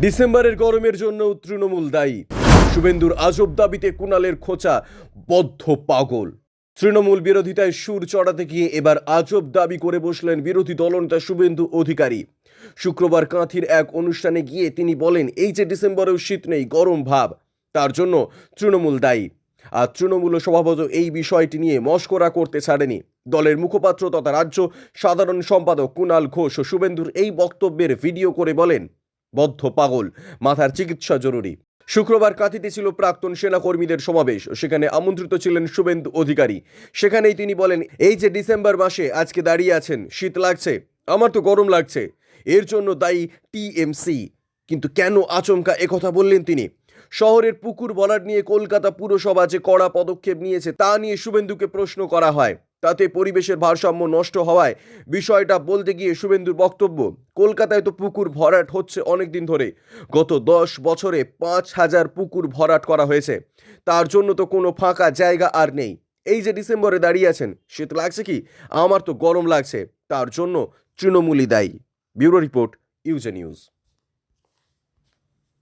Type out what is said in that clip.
ডিসেম্বরের গরমের জন্য তৃণমূল দায়ী। শুভেন্দুর আজব দাবিতে কুণালের খোঁচা, বদ্ধ পাগল। তৃণমূল বিরোধিতায় সুর চড়াতে গিয়ে এবার আজব দাবি করে বসলেন বিরোধী দলনেতা শুভেন্দু অধিকারী। শুক্রবার কাঁথির এক অনুষ্ঠানে গিয়ে তিনি বলেন, এই যে ডিসেম্বরেও শীত নেই, গরম ভাব, তার জন্য তৃণমূল দায়ী। আর তৃণমূল স্বভাবত এই বিষয়টি নিয়ে মশকরা করতে ছাড়েনি। দলের মুখপাত্র তথা রাজ্য সাধারণ সম্পাদক কুণাল ঘোষ শুভেন্দুর এই বক্তব্যের ভিডিও করে বলেন, বদ্ধ পাগল, মাথার চিকিৎসা জরুরি। শুক্রবার কাঁথিতে ছিল প্রাক্তন সেনাকর্মীদের সমাবেশ। সেখানে আমন্ত্রিত ছিলেন শুভেন্দু অধিকারী। সেখানেই তিনি বলেন, এই যে ডিসেম্বর মাসে আজকে দাঁড়িয়ে আছেন, শীত লাগছে, আমার তো গরম লাগছে, এর জন্য দায়ী টিএমসি। কিন্তু কেন আচমকা একথা বললেন তিনি? শহরের পুকুর ভরাট নিয়ে কলকাতা পুরসভা যে কড়া পদক্ষেপ নিয়েছে তা নিয়ে শুভেন্দুকে প্রশ্ন করা হয়। তাতে পরিবেশের ভারসাম্য নষ্ট হওয়ায় বিষয়টা বলতে গিয়ে শুভেন্দুর বক্তব্য, কলকাতায় তো পুকুর ভরাট হচ্ছে অনেক দিন ধরে। গত 10 বছরে 5,000 পুকুর ভরাট করা হয়েছে। তার জন্য তো কোনো ফাঁকা জায়গা আর নেই। এই যে ডিসেম্বরে দাঁড়িয়ে আছেন, শীত লাগছে কি? আমার তো গরম লাগছে, তার জন্য তৃণমূলই দায়ী। ব্যুরো রিপোর্ট, ইউজে নিউজ।